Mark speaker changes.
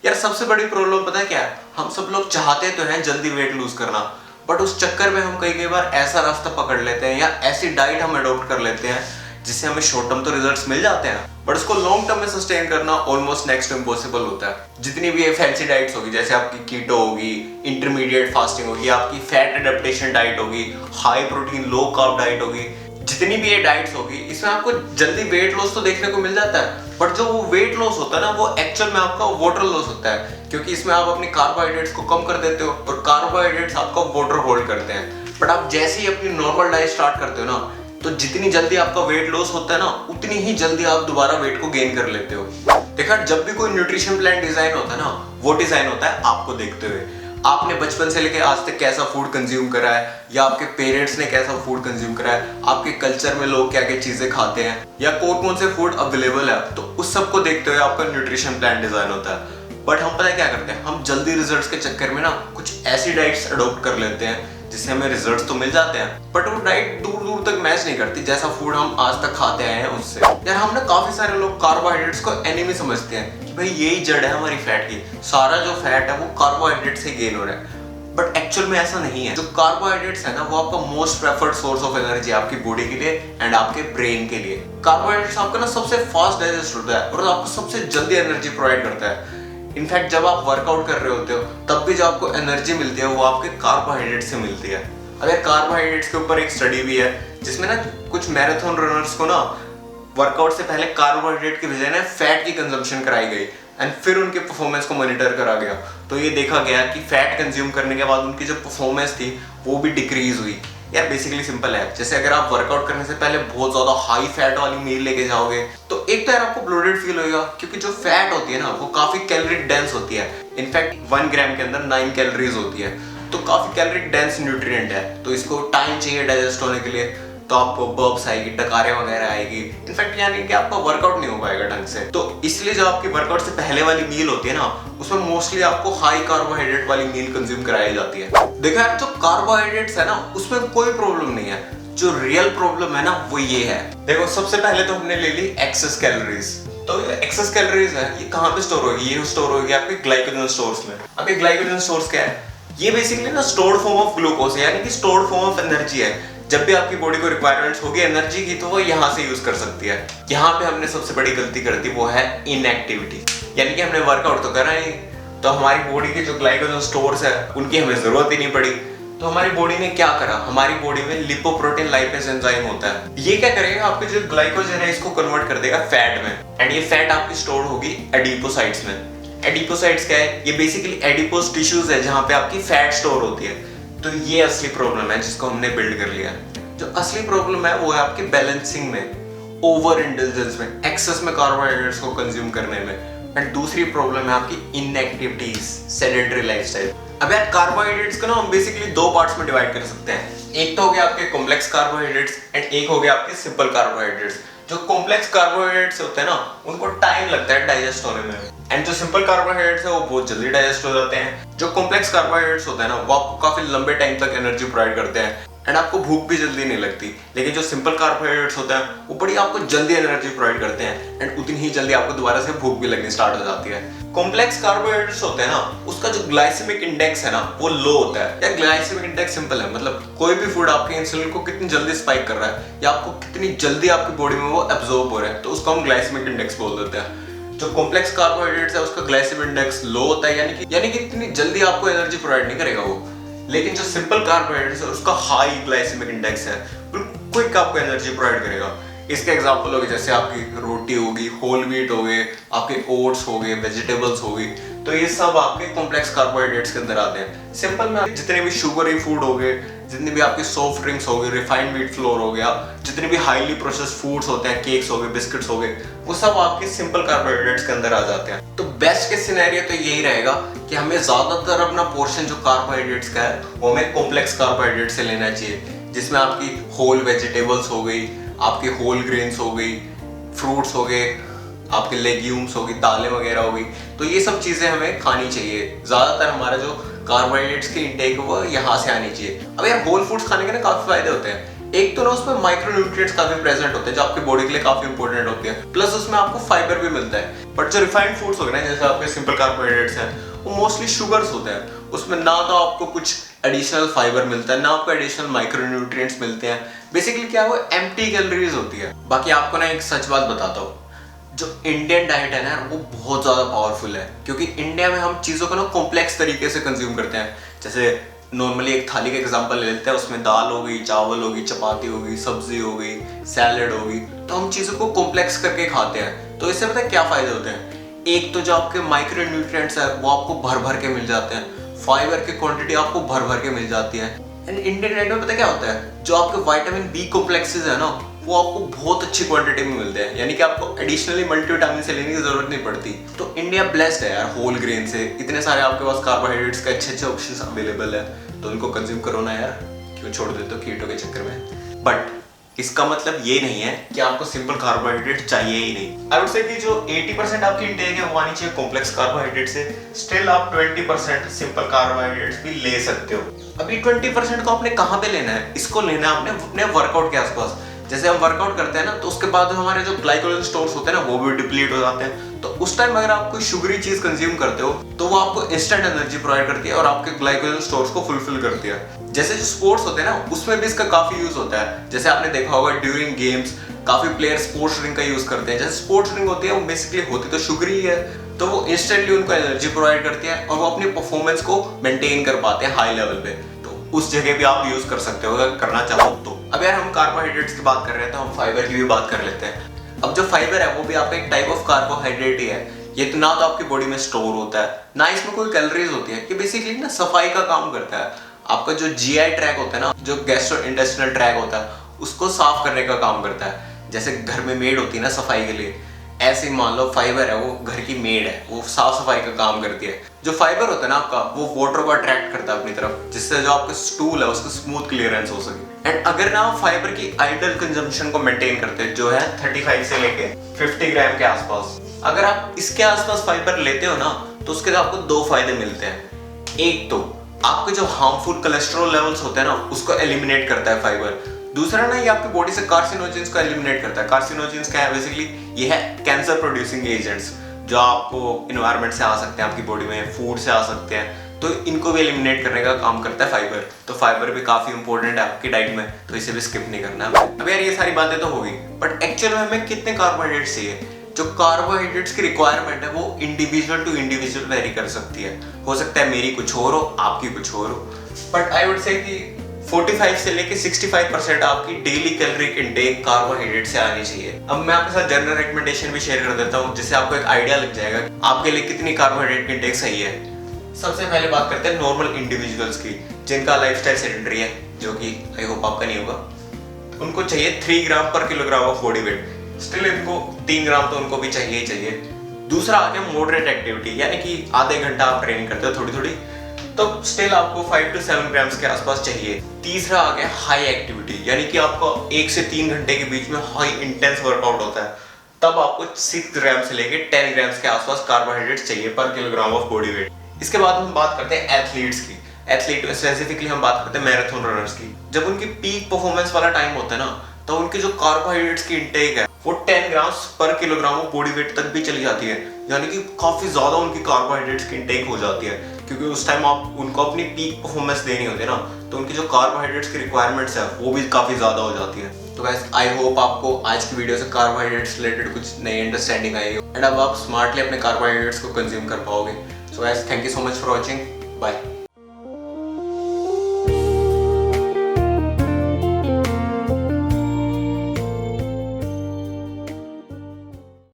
Speaker 1: यार सबसे बड़ी प्रॉब्लम पता है क्या है, हम सब लोग चाहते तो हैं जल्दी वेट लूज करना, बट उस चक्कर में हम कई बार ऐसा रास्ता पकड़ लेते हैं या ऐसी डाइट हम अडॉप्ट कर लेते हैं जिससे हमें शॉर्ट टर्म तो रिजल्ट्स मिल जाते हैं, बट उसको लॉन्ग टर्म में सस्टेन करना ऑलमोस्ट नेक्स्ट टू इम्पॉसिबल होता है। जितनी भी ये फैंसी डाइट्स होगी, जैसे आपकी कीटो होगी, इंटरमीडिएट फास्टिंग होगी, आपकी फैट एडेप्टेशन डाइट होगी, high protein low carb diet होगी, जितनी भी ये डाइट्स होगी, इसमें आपको जल्दी वेट लॉस तो देखने को मिल जाता है, बट जो वो वेट लॉस होता है ना, वो एक्चुअल में आपका वाटर लॉस होता है, क्योंकि इसमें आप अपनी कार्बोहाइड्रेट्स को कम कर देते हो और कार्बोहाइड्रेट्स आपका वाटर होल्ड करते हैं। बट आप जैसे ही अपनी नॉर्मल डाइट स्टार्ट करते हो ना, तो जितनी जल्दी आपका वेट लॉस होता है ना, उतनी ही जल्दी आप दोबारा वेट को गेन कर लेते हो। देखा, जब भी कोई न्यूट्रिशन प्लान डिजाइन होता है ना, वो डिजाइन होता है आपको देखते हुए। आपने बचपन से लेके आज तक कैसा फूड कंज्यूम करा है, या आपके पेरेंट्स ने कैसा फूड कंज्यूम करा है, आपके कल्चर में लोग क्या क्या चीजें खाते हैं, या कौन से फूड अवेलेबल है, तो उस सब को देखते हुए आपका न्यूट्रिशन प्लान डिजाइन होता है। बट हम पता है क्या करते हैं, हम जल्दी रिजल्ट्स के चक्कर में ना कुछ ऐसी डाइट्स अडॉप्ट कर लेते हैं जिससे हमें रिजल्ट्स तो मिल जाते हैं, बट वो डाइट दूर दूर तक मैच नहीं करती जैसा फूड हम आज तक खाते आए हैं उससे। यार हम ना काफी सारे लोग कार्बोहाइड्रेट्स को एनिमी समझते हैं कि भाई यही जड़ है हमारी फैट की, सारा जो फैट है वो कार्बोहाइड्रेट से गेन हो रहा है, बट एक्चुअल में ऐसा नहीं है। जो कार्बोहाइड्रेट्स है ना, वो आपका most preferred source of energy आपकी बॉडी के लिए एंड आपके ब्रेन के लिए। कार्बोहाइड्रेट्स आपका ना सबसे फास्ट डाइजेस्ट होता है और आपको सबसे जल्दी एनर्जी प्रोवाइड करता है। इनफैक्ट जब आप वर्कआउट कर रहे होते हो तब भी जो आपको एनर्जी मिलती है वो आपके कार्बोहाइड्रेट से मिलती है। अब यार कार्बोहाइड्रेट्स के ऊपर एक स्टडी भी है जिसमें ना कुछ मैराथन रनर्स को ना वर्कआउट से पहले कार्बोहाइड्रेट की बजाय ना फैट की कंजम्पशन कराई गई एंड फिर उनके परफॉर्मेंस को मॉनिटर करा गया, तो ये देखा गया कि फैट कंज्यूम करने के बाद उनकी जो परफॉर्मेंस थी वो भी डिक्रीज हुई। यार बेसिकली सिंपल है, जैसे अगर आप वर्कआउट करने से पहले बहुत ज्यादा हाई फैट वाली मील लेके जाओगे तो एक तो यार आपको ब्लोटेड फील होगा, क्योंकि जो फैट होती है ना वो काफी कैलोरी डेंस होती है। इनफैक्ट 1 ग्राम के अंदर 9 कैलोरीज होती है, तो काफी कैलोरी डेंस न्यूट्रिएंट है, तो इसको टाइम चाहिए डाइजेस्ट होने के लिए, तो आपको बर्ब्स आएगी, डकारे वगैरह आएगी। इनफैक्ट यानी कि आपका वर्कआउट नहीं हो पाएगा ढंग से। तो इसलिए जो आपकी वर्कआउट से पहले वाली मील होती है ना, उसमें मोस्टली आपको हाई कार्बोहाइड्रेट वाली मील कंज्यूम कराई जाती है। देखो यार, जो कार्बोहाइड्रेट्स है ना उसमें कोई प्रॉब्लम नहीं है, जो रियल प्रॉब्लम है ना वो ये है। देखो सबसे पहले तो हमने ले ली एक्सेस कैलोरीज। तो एक्सेस कैलोरीज है, ये कहाँ पे स्टोर होगी? ये स्टोर होगी आपके ग्लाइकोजन स्टोर्स में। अब ये ग्लाइकोजन स्टोर्स क्या है? ये बेसिकली ना स्टोर्ड फॉर्म ऑफ ग्लूकोज है, यानी कि स्टोर्ड फॉर्म ऑफ एनर्जी है। जब भी आपकी बॉडी को रिक्वायरमेंट्स होगी एनर्जी की, तो वो यहाँ से यूज कर सकती है। यहाँ पे हमने सबसे बड़ी गलती कर दी, वो है इनएक्टिविटी, यानी कि हमने वर्कआउट तो करा ही, तो हमारी बॉडी के जो ग्लाइकोजन स्टोर्स है उनकी हमें जरूरत ही नहीं पड़ी। तो हमारी बॉडी ने क्या करा, हमारी बॉडी में लिपोप्रोटीन लाइपेज एंजाइम होता है, ये क्या करेगा, आपके जो ग्लाइकोजन है इसको कन्वर्ट कर देगा फैट में, एंड ये फैट आपकी स्टोर होगी एडिपोसाइट्स में। एडिपोसाइट्स क्या है? ये बेसिकली एडिपोस टिश्यूज है जहाँ पे आपकी फैट स्टोर होती है। तो ये असली प्रॉब्लम है जिसको हमने बिल्ड कर लिया। जो असली प्रॉब्लम है वो है आपकी बैलेंसिंग में, ओवर इंडल्जेंस में, एक्सेस में कार्बोहाइड्रेट्स को कंज्यूम करने में, एंड दूसरी प्रॉब्लम है आपकी इनएक्टिविटीज, सेडेंटरी लाइफस्टाइल। अब यार कार्बोहाइड्रेट्स को ना हम बेसिकली दो पार्ट्स में डिवाइड कर सकते हैं, एक तो हो गया आपके कॉम्प्लेक्स कार्बोहाइड्रेट्स एंड एक हो गया आपके सिंपल कार्बोहाइड्रेट्स। जो कॉम्प्लेक्स कार्बोहाइड्रेट्स होते हैं ना उनको टाइम लगता है डाइजेस्ट होने में, एंड जो सिंपल कार्बोहाइड्रेट्स है वो बहुत जल्दी डाइजेस्ट हो जाते हैं। जो कॉम्प्लेक्स कार्बोहाइड्रेट्स होते हैं ना वो आपको काफी लंबे टाइम तक एनर्जी प्रोवाइड करते हैं एंड आपको भूख भी जल्दी नहीं लगती, लेकिन जो सिंपल कार्बोहाइड्रेट्स होते हैं वो बड़ी आपको जल्दी एनर्जी प्रोवाइड करते हैं एंड उतनी ही जल्दी आपको दोबारा से भूख भी लगनी स्टार्ट हो जाती है। कॉम्प्लेक्स कार्बोहाइड्रेट्स होते हैं ना, उसका जो ग्लाइसेमिक इंडेक्स है ना वो लो होता है। या ग्लाइसेमिक इंडेक्स सिंपल है, मतलब कोई भी फूड आपके इंसुलिन को कितनी जल्दी स्पाइक कर रहा है या आपको कितनी जल्दी आपकी बॉडी में वो एब्जॉर्ब हो रहा है, तो उसको हम ग्लाइसेमिक इंडेक्स बोल देते हैं। जो कॉम्प्लेक्स कार्बोहाइड्रेट्स है उसका ग्लाइसेमिक इंडेक्स लो होता है, यानी कि इतनी जल्दी आपको एनर्जी प्रोवाइड नहीं करेगा वो। लेकिन जो सिंपल कार्बोहाइड्रेट्स है उसका हाई ग्लाइसेमिक इंडेक्स है, क्विक आपको एनर्जी प्रोवाइड करेगा। इसके एग्जांपल हो गए जैसे आपकी रोटी होगी, होल व्हीट हो गए, आपके ओट्स हो गए, वेजिटेबल्स हो गई, तो ये सब आपके कॉम्प्लेक्स कार्बोहाइड्रेट्स के अंदर आते हैं। सिंपल में जितने भी शुगरी फूड हो गए, जितने भी आपके सॉफ्ट ड्रिंक्स हो गए, रिफाइंड व्हीट फ्लोर हो गया, जितने भी हाईली प्रोसेस्ड फूड्स होते हैं, केक्स हो गए, बिस्किट्स हो गए, वो सब आपके सिंपल कार्बोहाइड्रेट्स के अंदर आ जाते हैं। तो बेस्ट के सिनेरियो तो यही रहेगा कि हमें ज्यादातर अपना पोर्शन जो कार्बोहाइड्रेट्स का है वो हमें कॉम्प्लेक्स कार्बोहाइड्रेट से लेना चाहिए, जिसमें आपकी होल वेजिटेबल्स हो गई, आपके होल ग्रेन्स हो गई, फ्रूट्स हो गए, आपके लेग्यूम्स हो गई, दालें वगैरह हो गई, तो ये सब चीजें हमें खानी चाहिए। ज्यादातर हमारा जो कार्बोहाइड्रेट्स की इंटेक वो यहाँ से आनी चाहिए। अब यार होल फूड्स खाने के ना काफी फायदे होते हैं। एक तो ना उसमें माइक्रोन्यूट्रिएंट्स काफी प्रेजेंट होते हैं जो आपकी बॉडी के लिए काफी इंपॉर्टेंट होते हैं, प्लस उसमें आपको फाइबर भी मिलता है। बट जो रिफाइंड फूड्स हो गए ना, जैसे आपके सिंपल कार्बोहाइड्रेट्स हैं, वो मोस्टली शुगर्स होते हैं। उसमें ना तो आपको कुछ एडिशनल फाइबर मिलता है, ना आपको एडिशनल माइक्रोन्यूट्रिएंट्स मिलते हैं। बेसिकली क्या है, वो एम्प्टी कैलोरीज होती है। बाकी आपको ना एक सच बात बताता हूँ, जो इंडियन डाइट है ना वो बहुत ज़्यादा पावरफुल है, क्योंकि इंडिया में हम चीज़ों को ना कॉम्प्लेक्स तरीके से कंज्यूम करते हैं। जैसे नॉर्मली एक थाली का एग्जांपल ले लेते हैं, उसमें दाल हो गई, चावल हो गई, चपाती हो गई, सब्जी हो गई, सैलेड हो गई, तो हम चीज़ों को कॉम्प्लेक्स करके खाते हैं। तो इससे पता है क्या फ़ायदे होते हैं? एक तो जो आपके माइक्रो न्यूट्रिएंट्स है वो आपको भर भर के मिल जाते हैं, फाइबर की क्वांटिटी आपको भर भर के मिल जाती है। एंड इंडियन डाइट में पता क्या होता है, जो आपके विटामिन बी कॉम्प्लेक्सेस है ना वो आपको बहुत अच्छी क्वांटिटी में मिलते हैं, यानी कि आपको एडिशनली मल्टीविटामिन से लेने की जरूरत नहीं पड़ती। तो इंडिया ब्लेस्ड है यार होल ग्रेन से, इतने सारे आपके पास कार्बोहाइड्रेट्स के अच्छे ऑप्शंस अवेलेबल है, तो उनको कंज्यूम करो ना यार, क्यों छोड़ देते हो कीटो के चक्कर में। बट इसका मतलब ये नहीं है कि आपको सिंपल कार्बोहाइड्रेट चाहिए ही नहीं। आई वुड से कि जो 80% आपकी इंटेक है वो आनी चाहिए कॉम्प्लेक्स कार्बोहाइड्रेट से, स्टिल आप 20% सिंपल कार्बोहाइड्रेट्स भी ले सकते हो। अभी 20% को आपने कहाँ पे लेना है? इसको लेना है आपने अपने वर्कआउट के आसपास। जैसे हम वर्कआउट करते हैं ना, तो उसके बाद हमारे जो ग्लाइकोजन स्टोर्स होते हैं ना वो भी डिप्लीट हो जाते हैं। तो उस टाइम अगर आप कोई शुगरी चीज कंज्यूम करते हो तो वो आपको इंस्टेंट एनर्जी प्रोवाइड करती है और आपके ग्लाइकोजन स्टोर्स को फुलफिल करती है। जैसे जो स्पोर्ट्स होते हैं ना उसमें भी इसका काफी यूज होता है। जैसे आपने देखा होगा ड्यूरिंग गेम्स काफी प्लेयर स्पोर्ट्स ड्रिंक का यूज करते हैं। जैसे स्पोर्ट्स ड्रिंक होती है वो बेसिकली होती तो शुगरी है, तो वो इंस्टेंटली उनको एनर्जी प्रोवाइड करती है और वो अपनी परफॉर्मेंस को मेंटेन कर पाते हैं हाई लेवल पे। उस जगह भी आप यूज कर सकते हो अगर करना चाहो तो। अब यार हम कार्बोहाइड्रेट्स की बात कर रहे हैं तो हम फाइबर की भी बात कर लेते हैं। अब जो फाइबर है वो भी आपका एक टाइप ऑफ कार्बोहाइड्रेट ही है। ये तो ना तो आपकी बॉडी में स्टोर होता है, ना इसमें कोई कैलोरीज होती है, कि बेसिकली ना सफाई का काम करता है। आपका जो जीआई ट्रैक होता है ना, जो गैस्ट्रोइंटेस्टिनल ट्रैक होता है, उसको साफ करने का काम करता है। जैसे घर में मेड होती है ना सफाई के लिए, ऐसे ही मान लो फाइबर है वो घर की मेड है, वो साफ सफाई का काम करती है। जो फाइबर होता है ना आपका, वो वाटर को अट्रैक्ट करता है अपनी तरफ, जिससे जो आपका स्टूल है उसका स्मूथ क्लियरेंस हो सके। एंड अगर ना आप फाइबर की आइडियल कंजम्पशन को मेंटेन करते हैं, जो है 35 से लेके 50 ग्राम के आसपास, अगर आप इसके आसपास फाइबर लेते हो ना तो उसके आपको दो फायदे मिलते हैं। एक तो आपके जो हार्मफुल कोलेस्ट्रॉल लेवल्स होते हैं ना उसको एलिमिनेट करता है फाइबर। दूसरा ना ये आपकी बॉडी से कार्सिनोजेंस को एलिमिनेट करता है। कार्सिनोजेंस क्या है? बेसिकली ये है कैंसर प्रोड्यूसिंग एजेंट्स जो आपको इन्वायरमेंट से आ सकते हैं, आपकी बॉडी में फूड से आ सकते हैं, तो इनको भी एलिमिनेट करने का काम करता है फाइबर। तो फाइबर भी काफी इंपॉर्टेंट है आपकी डाइट में, तो इसे भी स्किप नहीं करना है। अब यार ये सारी बातें तो होगी, बट एक्चुअल में हमें कितने कार्बोहाइड्रेट्स चाहिए? जो कार्बोहाइड्रेट्स की रिक्वायरमेंट है वो इंडिविजुअल टू इंडिविजुअल वेरी कर सकती है। हो सकता है मेरी कुछ और हो, आपकी कुछ और हो, बट आई वुड से कि 45 से लेके 65% आपकी डेली कैलोरिक इनटेक कार्बोहाइड्रेट से आनी चाहिए। अब मैं आपके साथ जनरल रिकमेंडेशन भी शेयर कर देता हूँ, जिससे आपको एक आइडिया लग जाएगा आपके लिए कितनी कार्बोहाइड्रेट की इनटेक सही है। सबसे पहले बात करते हैं नॉर्मल इंडिविजुअल्स की, जिनका लाइफस्टाइल सेडेंटरी है, जो कि आई होप आपका नहीं होगा। उनको चाहिए 3 ग्राम पर kilogram of body weight. Still इनको 3 ग्राम तो उनको भी चाहिए ही चाहिए। दूसरा आ गया मॉडरेट एक्टिविटी, यानी कि आधे घंटा आप ट्रेनिंग करते हो थोड़ी थोड़ी, तो स्टिल आपको 5 to 7 ग्राम्स के आसपास चाहिए। तीसरा आ गया हाई एक्टिविटी, यानी कि आपको 1 से 3 घंटे के बीच में हाई इंटेंस वर्कआउट होता है, तब आपको 6 ग्राम से लेके 10 ग्राम्स के आसपास कार्बोहाइड्रेट्स चाहिए पर किलोग्राम ऑफ बॉडी वेट। इसके बाद हम बात करते हैं एथलीट्स की। एथलीट में स्पेसिफिकली हम बात करते हैं मैराथन रनर्स की। जब उनकी पीक परफॉर्मेंस वाला टाइम होता है ना, तो उनकी जो कार्बोहाइड्रेट्स की इंटेक है वो 10 ग्राम्स पर किलोग्राम ऑफ बॉडी वेट तक भी चली जाती है, यानी कि काफी ज्यादा उनकी कार्बोहाइड्रेट्स की इंटेक हो जाती है, क्योंकि उस टाइम आप उनको अपनी पीक परफॉर्मेंस देनी होती है ना, तो उनकी जो कार्बोहाइड्रेट्स की रिक्वायरमेंट्स है वो भी काफी ज्यादा हो जाती है। तो गाइस आई होप आपको आज की वीडियो से कार्बोहाइड्रेट्स रिलेटेड कुछ नई अंडरस्टैंडिंग आई हो, एंड अब आप स्मार्टली अपने कार्बोहाइड्रेट्स को कंज्यूम कर पाओगे। So guys thank you so much for watching, bye.